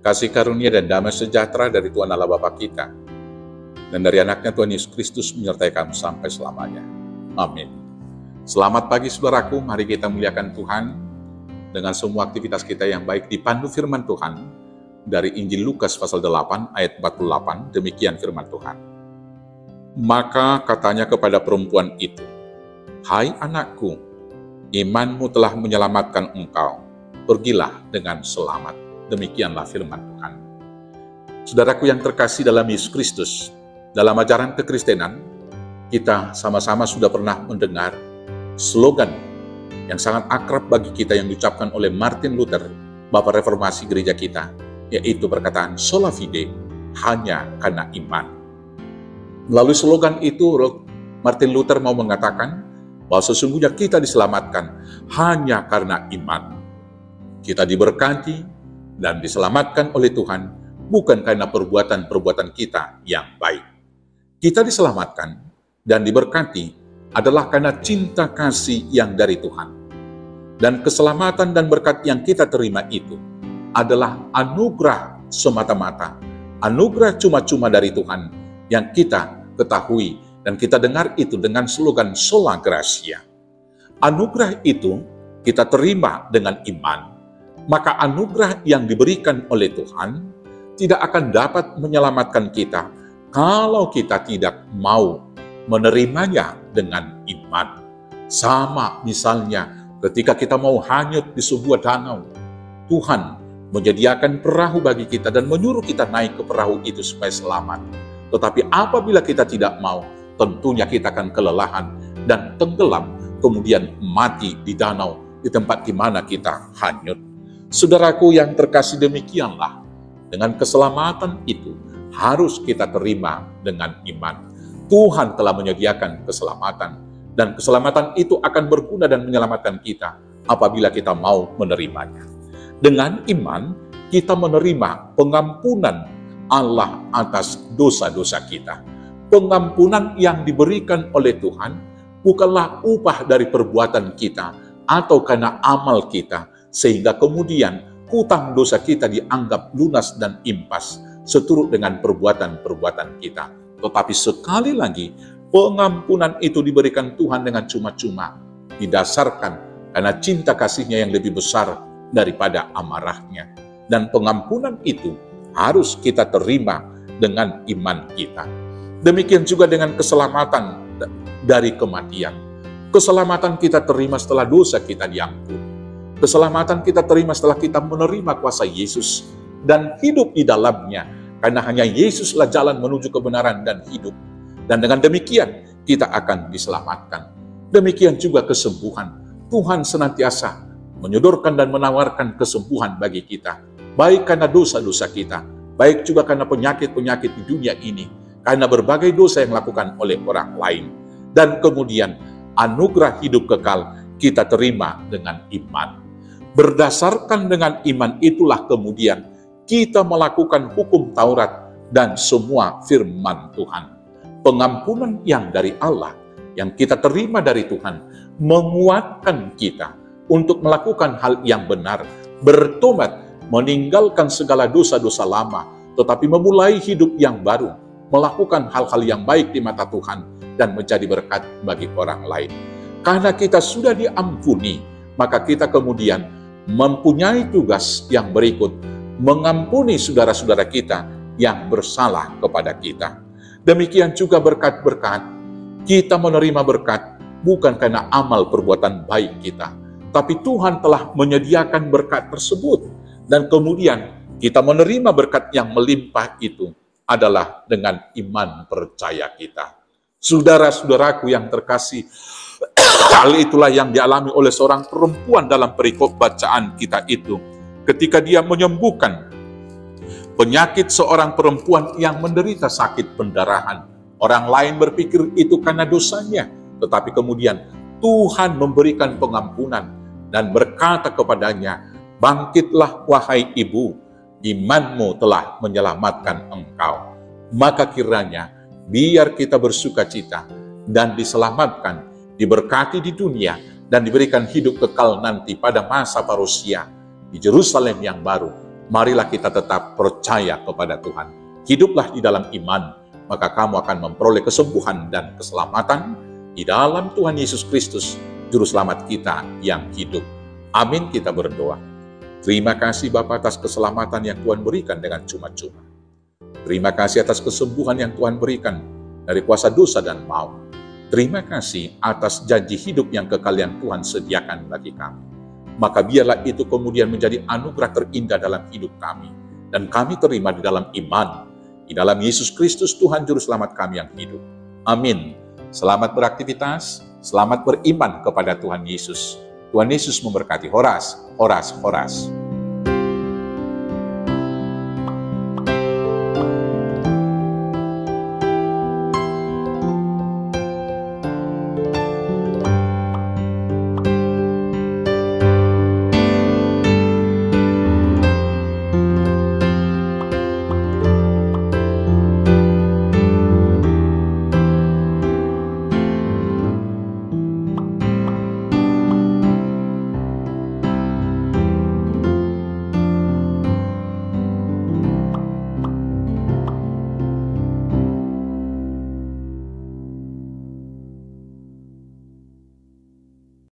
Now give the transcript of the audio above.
kasih karunia dan damai sejahtera dari Tuhan Allah Bapa kita, dan dari anaknya Tuhan Yesus Kristus menyertai kamu sampai selamanya. Amin. Selamat pagi saudaraku, mari kita muliakan Tuhan dengan semua aktivitas kita yang baik dipandu firman Tuhan dari Injil Lukas pasal 8 ayat 48, demikian firman Tuhan. Maka katanya kepada perempuan itu, "Hai anakku, imanmu telah menyelamatkan engkau, pergilah dengan selamat." Demikianlah firman Tuhan. Saudaraku yang terkasih dalam Yesus Kristus, dalam ajaran kekristenan, kita sama-sama sudah pernah mendengar slogan yang sangat akrab bagi kita yang diucapkan oleh Martin Luther, Bapak Reformasi gereja kita, yaitu perkataan sola fide, hanya karena iman. Melalui slogan itu, Martin Luther mau mengatakan bahwa sesungguhnya kita diselamatkan hanya karena iman. Kita diberkati dan diselamatkan oleh Tuhan bukan karena perbuatan-perbuatan kita yang baik. Kita diselamatkan dan diberkati adalah karena cinta kasih yang dari Tuhan. Dan keselamatan dan berkat yang kita terima itu adalah anugerah semata-mata, anugerah cuma-cuma dari Tuhan yang kita ketahui dan kita dengar itu dengan slogan sola gratia. Anugerah itu kita terima dengan iman. Maka anugerah yang diberikan oleh Tuhan tidak akan dapat menyelamatkan kita kalau kita tidak mau menerimanya dengan iman. Sama misalnya ketika kita mau hanyut di sebuah danau, Tuhan menyediakan perahu bagi kita dan menyuruh kita naik ke perahu itu supaya selamat. Tetapi apabila kita tidak mau, tentunya kita akan kelelahan dan tenggelam, kemudian mati di danau di tempat di mana kita hanyut. Saudaraku yang terkasih, demikianlah dengan keselamatan itu harus kita terima dengan iman. Tuhan telah menyediakan keselamatan dan keselamatan itu akan berguna dan menyelamatkan kita apabila kita mau menerimanya. Dengan iman kita menerima pengampunan Allah atas dosa-dosa kita. Pengampunan yang diberikan oleh Tuhan bukanlah upah dari perbuatan kita atau karena amal kita, sehingga kemudian hutang dosa kita dianggap lunas dan impas seturut dengan perbuatan-perbuatan kita. Tetapi sekali lagi, pengampunan itu diberikan Tuhan dengan cuma-cuma, didasarkan karena cinta kasih-Nya yang lebih besar daripada amarah-Nya. Dan pengampunan itu harus kita terima dengan iman kita. Demikian juga dengan keselamatan dari kematian. Keselamatan kita terima setelah dosa kita diampuni. Keselamatan kita terima setelah kita menerima kuasa Yesus dan hidup di dalamnya, karena hanya Yesuslah jalan menuju kebenaran dan hidup. Dan dengan demikian kita akan diselamatkan. Demikian juga kesembuhan. Tuhan senantiasa menyodorkan dan menawarkan kesembuhan bagi kita, baik karena dosa-dosa kita, baik juga karena penyakit-penyakit di dunia ini, karena berbagai dosa yang dilakukan oleh orang lain. Dan kemudian anugerah hidup kekal kita terima dengan iman. Berdasarkan dengan iman itulah kemudian kita melakukan hukum Taurat dan semua firman Tuhan. Pengampunan yang dari Allah, yang kita terima dari Tuhan, menguatkan kita untuk melakukan hal yang benar, bertobat, meninggalkan segala dosa-dosa lama, tetapi memulai hidup yang baru, melakukan hal-hal yang baik di mata Tuhan, dan menjadi berkat bagi orang lain. Karena kita sudah diampuni, maka kita kemudian mempunyai tugas yang berikut, mengampuni saudara-saudara kita yang bersalah kepada kita. Demikian juga berkat-berkat. Kita menerima berkat bukan karena amal perbuatan baik kita, tapi Tuhan telah menyediakan berkat tersebut. Dan kemudian kita menerima berkat yang melimpah itu adalah dengan iman percaya kita. Saudara-saudaraku yang terkasih, hal itulah yang dialami oleh seorang perempuan dalam perikop bacaan kita itu. Ketika dia menyembuhkan penyakit seorang perempuan yang menderita sakit pendarahan. Orang lain berpikir itu karena dosanya. Tetapi kemudian Tuhan memberikan pengampunan dan berkata kepadanya, "Bangkitlah wahai ibu, imanmu telah menyelamatkan engkau." Maka kiranya biar kita bersuka cita dan diselamatkan, diberkati di dunia, dan diberikan hidup kekal nanti pada masa parusia di Yerusalem yang baru, Marilah kita tetap percaya kepada Tuhan. Hiduplah di dalam iman, maka kamu akan memperoleh kesembuhan dan keselamatan di dalam Tuhan Yesus Kristus, Juru Selamat kita yang hidup. Amin, kita berdoa. Terima kasih Bapa atas keselamatan yang Tuhan berikan dengan cuma-cuma. Terima kasih atas kesembuhan yang Tuhan berikan dari kuasa dosa dan maut. Terima kasih atas janji hidup yang kekal yang Tuhan sediakan bagi kami. Maka biarlah itu kemudian menjadi anugerah terindah dalam hidup kami. Dan kami terima di dalam iman, di dalam Yesus Kristus Tuhan Juru Selamat kami yang hidup. Amin. Selamat beraktivitas, selamat beriman kepada Tuhan Yesus. Tuhan Yesus memberkati. Horas, horas, horas.